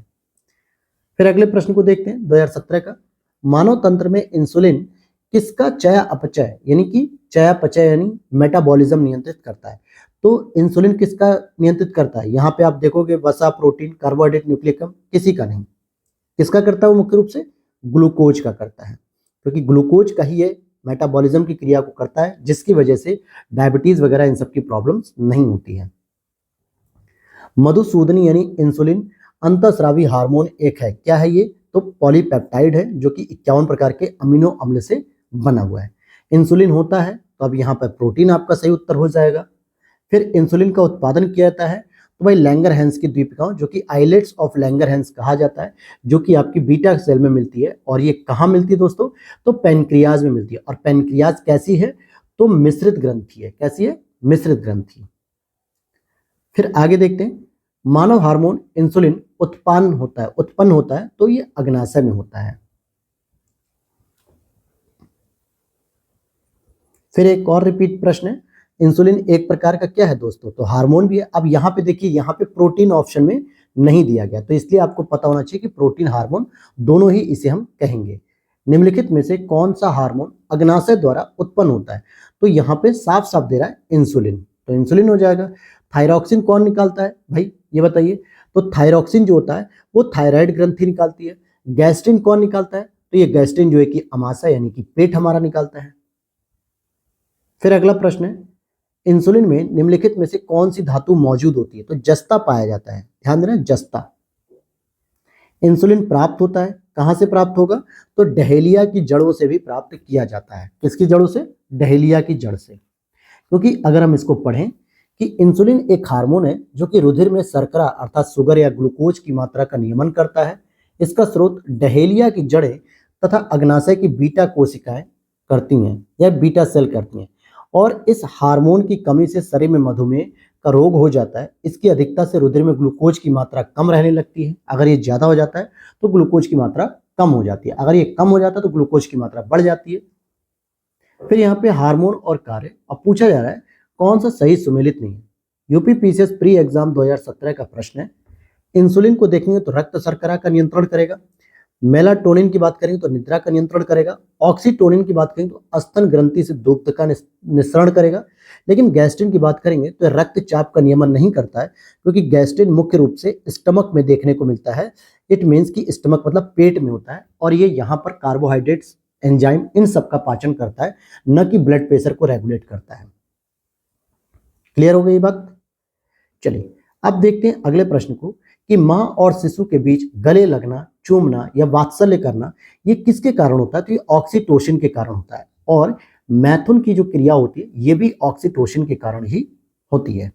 फिर अगले प्रश्न को देखते हैं 2017 का, मानव तंत्र में इंसुलिन किसका चयापचय यानी कि चयापचय यानी मेटाबॉलिज्म नियंत्रित करता है? तो इंसुलिन किसका नियंत्रित करता है? यहाँ पे आप देखोगे वसा, प्रोटीन, कार्बोहाइड्रेट, न्यूक्लिक एसिड, किसी का नहीं। किसका करता है वो? मुख्य रूप से ग्लूकोज का करता है, क्योंकि ग्लूकोज का ही ये मेटाबॉलिज्म की क्रिया को करता है, जिसकी वजह से डायबिटीज वगैरह इन सब की प्रॉब्लम्स नहीं होती है। मधुसूदनी यानी इंसुलिन अंतःस्रावी हार्मोन एक है। क्या है ये? तो पॉलीपेप्टाइड है, जो कि 51 प्रकार के अमीनो अम्ल से बना हुआ है। इंसुलिन होता है, तो अब यहाँ पर प्रोटीन आपका सही उत्तर हो जाएगा। फिर इंसुलिन का उत्पादन किया जाता है तो भाई लैंगरहैंस की द्वीपिकाओं, जो कि आइलेट्स ऑफ लैंगरहैंस कहा जाता है, जो कि आपकी बीटा सेल में मिलती है। और ये कहाँ मिलती है दोस्तों? तो पेनक्रियाज में मिलती है। और पेनक्रियाज कैसी है? तो मिश्रित ग्रंथि है। कैसी है? मिश्रित ग्रंथि। फिर आगे देखते हैं, मानव हार्मोन इंसुलिन उत्पन्न होता है तो ये अग्नाशय में होता है। फिर एक और रिपीट प्रश्न है, इंसुलिन एक प्रकार का क्या है दोस्तों? तो हार्मोन भी है। अब यहाँ पे देखिए, यहाँ पे प्रोटीन ऑप्शन में नहीं दिया गया, तो इसलिए आपको पता होना चाहिए कि प्रोटीन हार्मोन दोनों ही इसे हम कहेंगे। निम्नलिखित में से कौन सा हार्मोन अग्नाशय द्वारा उत्पन्न होता है? तो यहाँ पे साफ साफ दे रहा है इंसुलिन, तो इंसुलिन हो जाएगा। थायरॉक्सिन कौन निकालता है भाई, ये बताइए? तो थायरॉक्सिन जो होता है वो थायराइड ग्रंथि निकालती है। गैस्ट्रिन कौन निकालता है? तो ये गैस्ट्रिन जो है कि अमाशय यानी कि पेट हमारा निकालता है। फिर अगला प्रश्न है, इंसुलिन में निम्नलिखित में से कौन सी धातु मौजूद होती है? तो जस्ता पाया जाता है। ध्यान देना, जस्ता। इंसुलिन प्राप्त होता है, कहां से प्राप्त होगा? तो डहेलिया की जड़ों से भी प्राप्त किया जाता है। किसकी जड़ों से? डहेलिया की जड़ से। क्योंकि अगर हम इसको पढ़ें कि इंसुलिन एक हार्मोन है जो कि रुधिर में शर्करा अर्थात शुगर या ग्लूकोज की मात्रा का नियमन करता है। इसका स्रोत डहेलिया की जड़ें तथा अग्नाशय की बीटा कोशिकाएं करती हैं या बीटा सेल करती हैं। और इस हार्मोन की कमी से शरीर में मधुमेह का रोग हो जाता है। इसकी अधिकता से रुधिर में ग्लूकोज की मात्रा कम रहने लगती है। अगर ये ज्यादा हो जाता है तो ग्लूकोज की मात्रा कम हो जाती है, अगर ये कम हो जाता है तो ग्लूकोज की मात्रा बढ़ जाती है। फिर यहाँ पे हार्मोन और कार्य अब पूछा जा रहा है कौन सा सही सुमेलित नहीं है। यूपीपीसीएस प्री एग्जाम 2017 का प्रश्न है। इंसुलिन को देखेंगे तो रक्त शर्करा का नियंत्रण करेगा। मेलाटोनिन की बात करेंगे तो निद्रा का नियंत्रण करेगा। ऑक्सीटोनिन की बात करेंगे तो स्तन ग्रंथि से दुग्ध का निस्सरण करेगा। लेकिन गैस्ट्रिन की बात करेंगे तो रक्तचाप का नियमन नहीं करता है, क्योंकि गैस्ट्रिन मुख्य रूप से स्टमक में देखने को मिलता है। इट मीन्स कि स्टमक मतलब पेट में होता है, और ये यहाँ पर कार्बोहाइड्रेट्स, एंजाइम, इन सब का पाचन करता है, न कि ब्लड प्रेशर को रेगुलेट करता है। क्लियर हो गई बात? चलिए अब देखते हैं अगले प्रश्न को कि माँ और शिशु के बीच गले लगना, चूमना या वात्सल्य करना ये किसके कारण होता है? तो ये ऑक्सीटोसिन के कारण होता है। और मैथुन की जो क्रिया होती है ये भी ऑक्सीटोसिन के कारण ही होती है।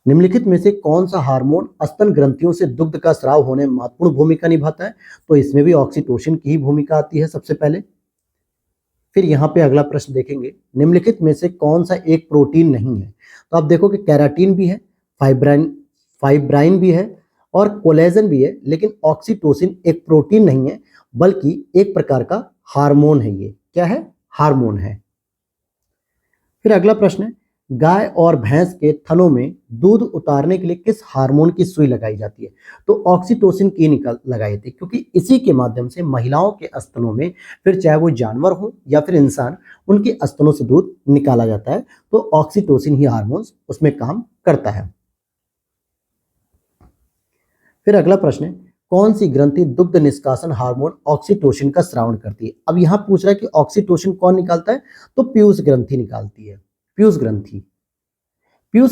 निम्नलिखित में से कौन सा हार्मोन स्तन ग्रंथियों से दुग्ध का स्राव होने में महत्वपूर्ण भूमिका निभाता है? तो इसमें भी ऑक्सीटोसिन की ही भूमिका आती है सबसे पहले। फिर यहाँ पे अगला प्रश्न देखेंगे, निम्नलिखित में से कौन सा एक प्रोटीन नहीं है? तो आप देखो कि कैराटीन भी है, फाइब्राइन भी है और कोलेजन भी है, लेकिन ऑक्सीटोसिन एक प्रोटीन नहीं है बल्कि एक प्रकार का हार्मोन है। ये क्या है? हार्मोन है। फिर अगला प्रश्न है, गाय और भैंस के थनों में दूध उतारने के लिए किस हार्मोन की सुई लगाई जाती है? तो ऑक्सीटोसिन की लगाई थी, क्योंकि इसी के माध्यम से महिलाओं के स्तनों में, फिर चाहे वो जानवर हो या फिर इंसान, उनके स्तनों से दूध निकाला जाता है। तो ऑक्सीटोसिन ही हार्मोन उसमें काम करता है। फिर अगला प्रश्न है, कौन सी ग्रंथि दुग्ध निष्कासन हार्मोन ऑक्सीटोसिन का स्रावण करती है? अब यहां पूछ रहा है कि ऑक्सीटोसिन कौन निकालता है? तो पीयूष ग्रंथि निकालती है। पीयूष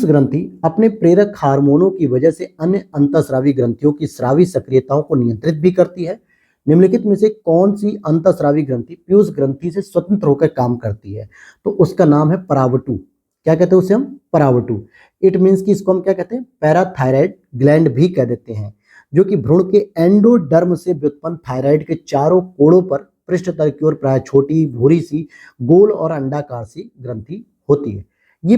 ग्रंथि अपने प्रेरक हार्मोनों की वजह से अन्य अंतःस्रावी ग्रंथियों की स्रावी सक्रियताओं को नियंत्रित भी करती है। निम्नलिखित में से कौन सी अंतःस्रावी ग्रंथि पीयूष ग्रंथि से स्वतंत्र होकर काम करती है? तो उसका नाम है परावटु। क्या कहते हैं उसे हम? परावटु। इट मीन्स कि इसको हम क्या कहते हैं? पैराथायराइड ग्लैंड भी कह देते हैं, जो कि भ्रूण के एंडोडर्म से व्युत्पन्न थायराइड के चारों कोड़ों पर पृष्ठ तल की ओर प्राय छोटी भूरी सी गोल और अंडाकार सी ग्रंथि होती है। ये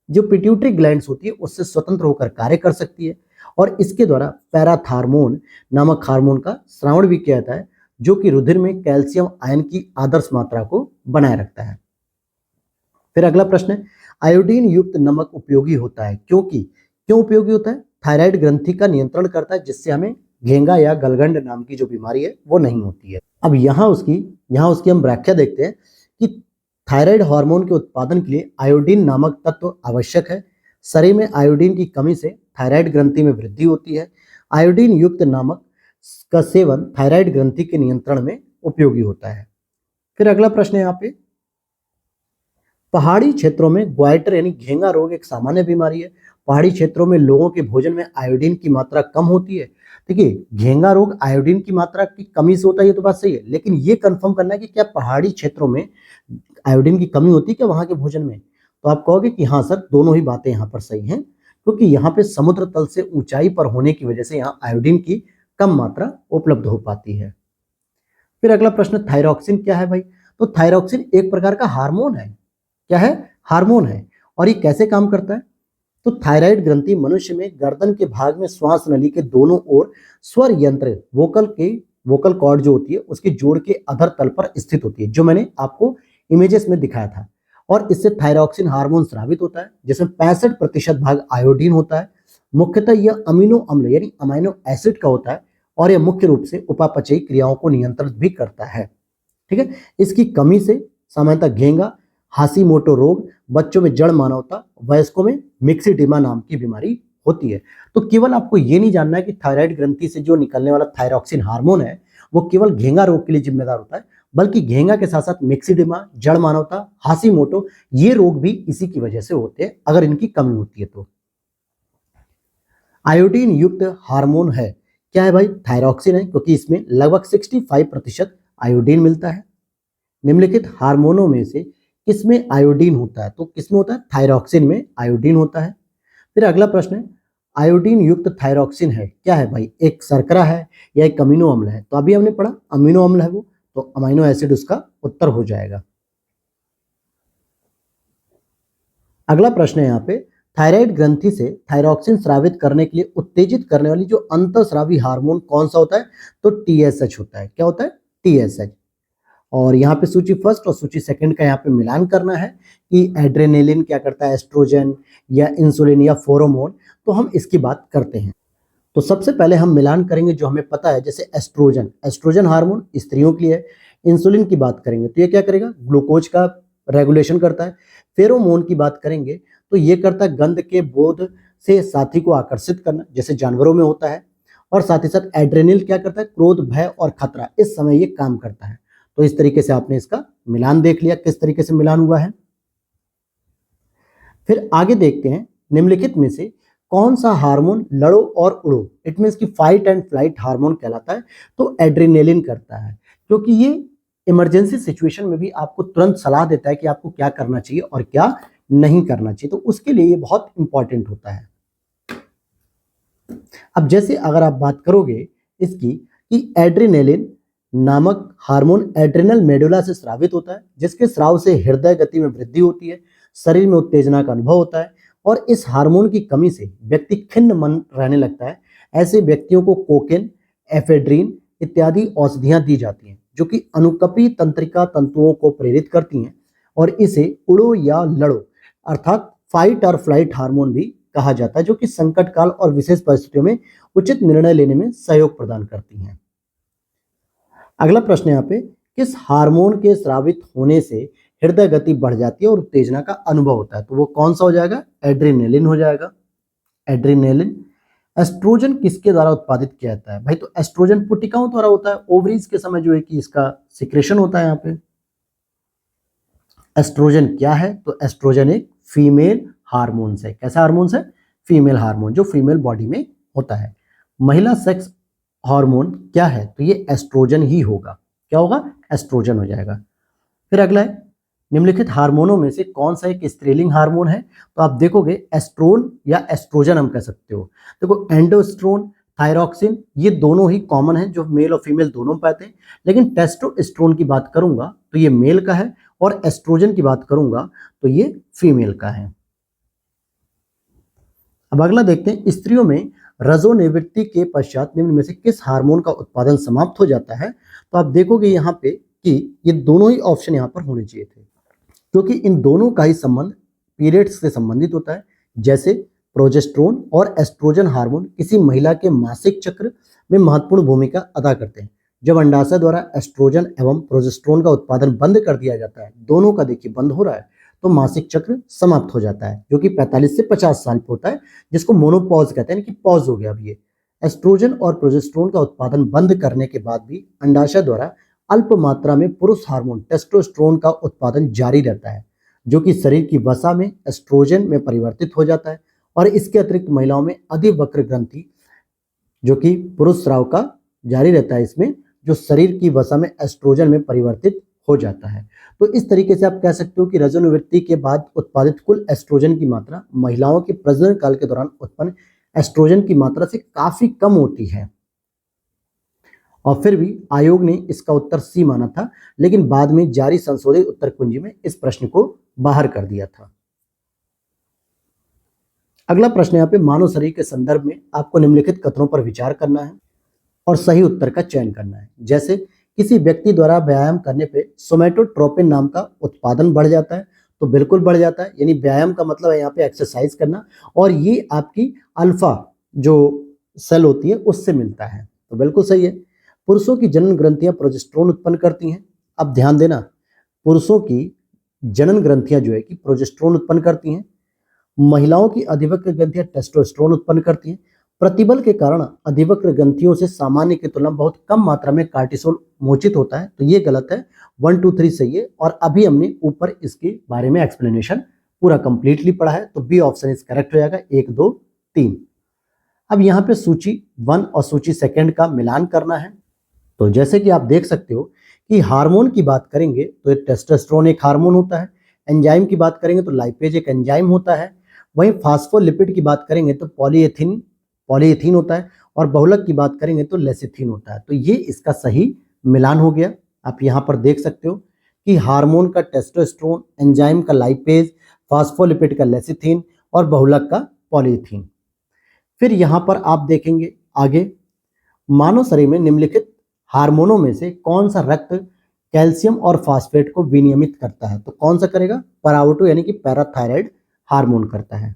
जो पिट्यूटरी ग्लैंड्स होती है उससे स्वतंत्र होकर कार्य कर सकती है और इसके द्वारा पैराथार्मोन नामक हार्मोन का स्रावण भी किया जाता है, जो कि रुधिर में कैल्शियम आयन की आदर्श मात्रा को बनाए रखता है। फिर अगला प्रश्न है, आयोडीन युक्त नमक उपयोगी होता है क्यों उपयोगी होता है? थायराइड ग्रंथि का नियंत्रण करता है, जिससे हमें घेंगा या गलगंड नाम की जो बीमारी है वो नहीं होती है। अब यहाँ उसकी हम व्याख्या देखते हैं कि थायराइड हार्मोन के उत्पादन के लिए आयोडीन नामक तत्व आवश्यक है। शरीर में आयोडीन की कमी से थायराइड ग्रंथि में वृद्धि होती है। आयोडीन युक्त नमक का सेवन थायराइड ग्रंथि के नियंत्रण में उपयोगी होता है। फिर अगला प्रश्न है यहाँ पे, पहाड़ी क्षेत्रों में ग्वाइटर यानी घेंगा रोग एक सामान्य बीमारी है। पहाड़ी क्षेत्रों में लोगों के भोजन में आयोडीन की मात्रा कम होती है। देखिए, घेंगा रोग आयोडीन की मात्रा की कमी से होता है, ये तो बात सही है, लेकिन ये कंफर्म करना है कि क्या पहाड़ी क्षेत्रों में आयोडीन की कमी होती है क्या वहां के भोजन में? तो आप कहोगे कि हाँ सर, दोनों ही बातें यहाँ पर सही हैं, क्योंकि यहाँ पे समुद्र तल से ऊंचाई पर होने की वजह से यहाँ आयोडीन की कम मात्रा उपलब्ध हो पाती है। फिर अगला प्रश्न, थायरॉक्सिन क्या है भाई? तो थायरॉक्सिन एक प्रकार का हार्मोन है। क्या है? हार्मोन है। और ये कैसे काम करता है? तो थायराइड ग्रंथि मनुष्य में गर्दन के भाग में श्वास नली के दोनों ओर स्वर यंत्र वोकल कॉर्ड जो होती है उसके जोड़ के अधर तल पर स्थित होती है, जो मैंने आपको इमेजेस में दिखाया था। और इससे थायरॉक्सिन हार्मोन स्रावित होता है, जिसमें 65% भाग आयोडीन होता है। मुख्यतः यह अमीनो अम्ल यानी अमाइनो एसिड का होता है और यह मुख्य रूप से उपापचयी क्रियाओं को नियंत्रित भी करता है। ठीक है, इसकी कमी से सामान्यतः घेंगा, हाशीमोटो रोग, बच्चों में जड़ मानवता, वयस्कों में मिक्सिडिमा नाम की बीमारी होती है। तो केवल आपको ये नहीं जानना है कि थायराइड ग्रंथि से जो निकलने वाला थायरॉक्सिन हार्मोन है वो केवल घेंगा रोग के लिए जिम्मेदार होता है, बल्कि घेंगा के साथ साथ मिक्सिडिमा, जड़ मानवता, हाशीमोटो, ये रोग भी इसी की वजह से होते हैं अगर इनकी कमी होती है तो। आयोडीन युक्त हार्मोन है क्या है भाई? थायरॉक्सिन है, क्योंकि इसमें लगभग 65% आयोडीन मिलता है। निम्नलिखित हार्मोनों में से किसमें आयोडीन होता है? तो किसमें होता है? थायरॉक्सिन में आयोडीन होता है। फिर अगला प्रश्न है, आयोडीन युक्त थायरॉक्सिन है क्या है भाई? एक शर्करा है या एक अमीनो अम्ल है? तो अभी हमने पढ़ा अमीनो अम्ल है वो, तो अमीनो एसिड उसका उत्तर हो जाएगा। अगला प्रश्न है यहाँ पे, थायराइड ग्रंथि से थायरॉक्सिन स्रावित करने के लिए उत्तेजित करने वाली जो अंतःस्रावी हार्मोन कौन सा होता है? तो टीएसएच होता है। क्या होता है? टीएसएच। और यहाँ पे सूची फर्स्ट और सूची सेकंड का यहाँ पे मिलान करना है कि एड्रेनालिन क्या करता है, एस्ट्रोजन या इंसुलिन या फेरोमोन। तो हम इसकी बात करते हैं। तो सबसे पहले हम मिलान करेंगे जो हमें पता है, जैसे एस्ट्रोजन हार्मोन स्त्रियों के लिए है। इंसुलिन की बात करेंगे तो ये क्या करेगा? ग्लूकोज का रेगुलेशन करता है। फेरोमोन की बात करेंगे तो ये करता है गंध के बोध से साथी को आकर्षित करना, जैसे जानवरों में होता है। और साथ ही साथ एड्रेनल क्या करता है? क्रोध, भय और खतरा, इस समय ये काम करता है। तो इस तरीके से आपने इसका मिलान देख लिया, किस तरीके से मिलान हुआ है। फिर आगे देखते हैं, निम्नलिखित में से कौन सा हार्मोन लड़ो और उड़ो, इट मीन्स की फाइट एंड फ्लाइट हार्मोन कहलाता है? तो एड्रेनालिन करता है, क्योंकि ये इमरजेंसी सिचुएशन में भी आपको तुरंत सलाह देता है कि आपको क्या करना चाहिए और क्या नहीं करना चाहिए। तो उसके लिए ये बहुत इंपॉर्टेंट होता है। अब जैसे अगर आप बात करोगे इसकी कि एड्रेनालिन नामक हार्मोन एड्रेनल मेडुला से स्रावित होता है, जिसके स्राव से हृदय गति में वृद्धि होती है, शरीर में उत्तेजना का अनुभव होता है और इस हार्मोन की कमी से व्यक्ति खिन्न मन रहने लगता है। ऐसे व्यक्तियों को कोकेन, एफेड्रीन इत्यादि औषधियां दी जाती हैं जो कि अनुकपी तंत्रिका तंतुओं को प्रेरित करती हैं और इसे उड़ो या लड़ो अर्थात फाइट और फ्लाइट हार्मोन भी कहा जाता है, जो कि संकट काल और विशेष परिस्थितियों में उचित निर्णय लेने में सहयोग प्रदान करती हैं। अगला प्रश्न यहाँ पे, किस हार्मोन के स्रावित होने से हृदय गति बढ़ जाती है और उत्तेजना का अनुभव होता है? तो वो कौन सा हो जाएगा? एड्रेनालिन हो जाएगा। एड्रेनालिन। एस्ट्रोजन किसके द्वारा उत्पादित किया जाता है? भाई तो एस्ट्रोजन पुटिकाओं द्वारा होता है, ओवरीज के समय जो है कि इसका सिक्रेशन होता है यहाँ पे। एस्ट्रोजन क्या है? तो एस्ट्रोजन एक फीमेल हार्मोन है। कैसा हार्मोन है? फीमेल हार्मोन, जो फीमेल बॉडी में होता है। महिला सेक्स हार्मोन क्या है? तो ये एस्ट्रोजन ही होगा। क्या होगा? एस्ट्रोजन हो जाएगा। फिर अगला है, निम्नलिखित हार्मोनों में से कौन सा एक स्त्रीलिंग हार्मोन है? तो आप देखोगे एस्ट्रोन या एस्ट्रोजन हम कह सकते हो। देखो एंडोस्ट्रोन, थायरॉक्सिन ये दोनों ही कॉमन है, जो मेल और फीमेल दोनों पाते हैं, लेकिन टेस्टोस्टेरोन की बात करूंगा तो ये मेल का है और एस्ट्रोजन की बात करूंगा तो ये फीमेल का है। अब अगला देखते हैं, स्त्रियों में रजोनिवृत्ति के पश्चात निम्न में से किस हार्मोन का उत्पादन समाप्त हो जाता है? तो आप देखोगे यहाँ पे कि ये दोनों ही ऑप्शन यहाँ पर होने चाहिए थे, क्योंकि इन दोनों का ही संबंध पीरियड्स से संबंधित होता है। जैसे प्रोजेस्टेरोन और एस्ट्रोजन हार्मोन किसी महिला के मासिक चक्र में महत्वपूर्ण भूमिका अदा करते हैं। जब अंडाशय द्वारा एस्ट्रोजन एवं प्रोजेस्टेरोन का उत्पादन बंद कर दिया जाता है, दोनों का देखिए बंद हो रहा है, तो मासिक चक्र समाप्त हो जाता है, जो कि 45 से 50 साल पे होता है, जिसको मोनोपॉज कहते हैं कि पॉज हो गया। अब ये एस्ट्रोजन और प्रोजेस्टेरोन का उत्पादन बंद करने के बाद भी अंडाशय द्वारा अल्प मात्रा में पुरुष हार्मोन टेस्टोस्टेरोन का उत्पादन जारी रहता है, जो कि शरीर की वसा में एस्ट्रोजन में परिवर्तित हो जाता है। और इसके अतिरिक्त महिलाओं में अधिवक्र ग्रंथि, जो कि पुरुष स्राव का जारी रहता है, इसमें जो शरीर की वसा में एस्ट्रोजन में परिवर्तित हो जाता है। तो इस तरीके से आप कह सकते हो कि रजोनिवृत्ति के बाद उत्पादित कुल एस्ट्रोजन की मात्रा महिलाओं के प्रजनन काल के दौरान उत्पन्न एस्ट्रोजन की मात्रा से काफी कम होती है। और फिर भी आयोग ने इसका उत्तर सी माना था, लेकिन बाद में जारी संशोधित उत्तर कुंजी में इस प्रश्न को बाहर कर दिया था। अगला प्रश्न यहाँ पे, मानव शरीर के संदर्भ में आपको निम्नलिखित कथनों पर विचार करना है और सही उत्तर का चयन करना है। जैसे किसी व्यक्ति द्वारा व्यायाम करने पे सोमेटोट्रोपिन नाम का उत्पादन बढ़ जाता है, तो बिल्कुल बढ़ जाता है, यानी व्यायाम का मतलब है यहाँ पे एक्सरसाइज करना, और ये आपकी अल्फा जो सेल होती है उससे मिलता है, तो बिल्कुल सही है। पुरुषों की जनन ग्रंथियां प्रोजेस्टेरोन उत्पन्न करती हैं। अब ध्यान देना, पुरुषों की जनन ग्रंथियां जो है कि प्रोजेस्टेरोन उत्पन्न करती हैं। महिलाओं की अधिवक्र ग्रंथियां टेस्टोस्टेरोन उत्पन्न करती हैं। प्रतिबल के कारण अधिवक्र ग्रंथियों से सामान्य की तुलना बहुत कम मात्रा में कार्टिसोल मोचित होता है, तो ये गलत है। 1 2 3 सही है, और अभी हमने ऊपर इसके बारे में एक्सप्लेनेशन पूरा कंप्लीटली पढ़ा है, तो बी ऑप्शन इज करेक्ट हो जाएगा, 1 2 3। अब यहाँ पे सूची 1 और सूची 2 का मिलान करना है। तो जैसे कि आप देख सकते हो कि हार्मोन की बात करेंगे तो टेस्टोस्टेरोन एक हार्मोन होता है, एंजाइम की बात करेंगे तो लाइपेज एक एंजाइम होता है, वहीं फास्फोलिपिड की बात करेंगे तो पॉलीएथीन होता है, और बहुलक की बात करेंगे तो लेसिथिन होता है। तो ये इसका सही मिलान हो गया। आप यहाँ पर देख सकते हो कि हार्मोन का टेस्टोस्टेरोन, एंजाइम का लाइपेज, फास्फोलिपिड का लेसिथिन और बहुलक का पॉलीएथीन। फिर यहाँ पर आप देखेंगे आगे, मानव शरीर में निम्नलिखित हार्मोनों में से कौन सा रक्त कैल्शियम और फास्फेट को विनियमित करता है? तो कौन सा करेगा? परावटो यानी कि पैराथायराइड हार्मोन करता है।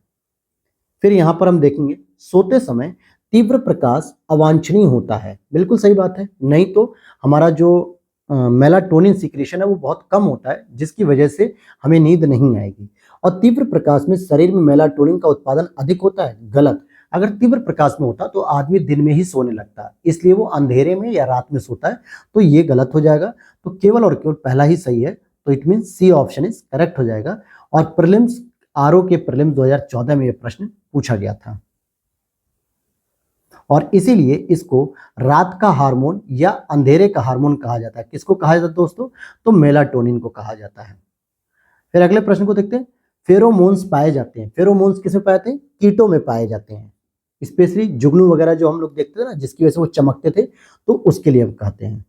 फिर यहाँ पर हम देखेंगे, सोते समय तीव्र प्रकाश अवांछनीय होता है। बिल्कुल सही बात है, नहीं तो हमारा जो मेलाटोनिन सिक्रेशन है वो बहुत कम होता है, जिसकी वजह से हमें नींद नहीं आएगी। और तीव्र प्रकाश में शरीर में मेलाटोनिन का उत्पादन अधिक होता है, गलत। अगर तीव्र प्रकाश में होता तो आदमी दिन में ही सोने लगता है, इसलिए वो अंधेरे में या रात में सोता है, तो ये गलत हो जाएगा। तो केवल और केवल पहला ही सही है, तो it mean C option is correct हो जाएगा। और प्रीलिम्स आरओ के प्रीलिम्स 2014 में यह प्रश्न पूछा गया था, और इसीलिए इसको रात का हार्मोन या अंधेरे का हार्मोन कहा जाता है। किसको कहा जाता है दोस्तों? तो मेलाटोनिन को कहा जाता है। फिर अगले प्रश्न को देखते हैं, फेरोमोन्स पाए जाते हैं। फेरोमोन्स किसमें पाए जाते हैं? कीटों में पाए जाते हैं। स्पेशली जुगनू वगैरह जो हम लोग देखते थे ना, जिसकी वजह से वो चमकते थे, तो उसके लिए हम कहते हैं।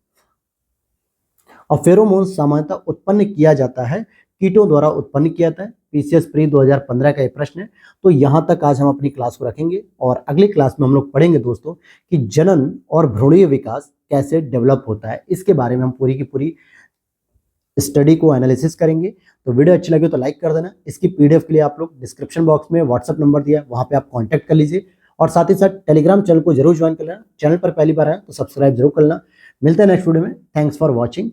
और फेरोमोन सामान्यतः उत्पन्न किया जाता है कीटों द्वारा उत्पन्न किया जाता है। पीसीएस प्री 2015 का ये प्रश्न है। तो यहाँ तक आज हम अपनी क्लास को रखेंगे और अगली क्लास में हम लोग पढ़ेंगे दोस्तों कि जनन और भ्रूणीय विकास कैसे डेवलप होता है, इसके बारे में हम पूरी की पूरी स्टडी को एनालिसिस करेंगे। तो वीडियो अच्छी लगे तो लाइक कर देना। इसकी पीडीएफ के लिए आप लोग डिस्क्रिप्शन बॉक्स में व्हाट्सअप नंबर दिया है, वहाँ पे आप कॉन्टैक्ट कर लीजिए और साथ ही साथ टेलीग्राम चैनल को जरूर ज्वाइन कर लेना। चैनल पर पहली बार आए तो सब्सक्राइब जरूर कर लेना। मिलते हैं नेक्स्ट वीडियो में। Thanks for watching.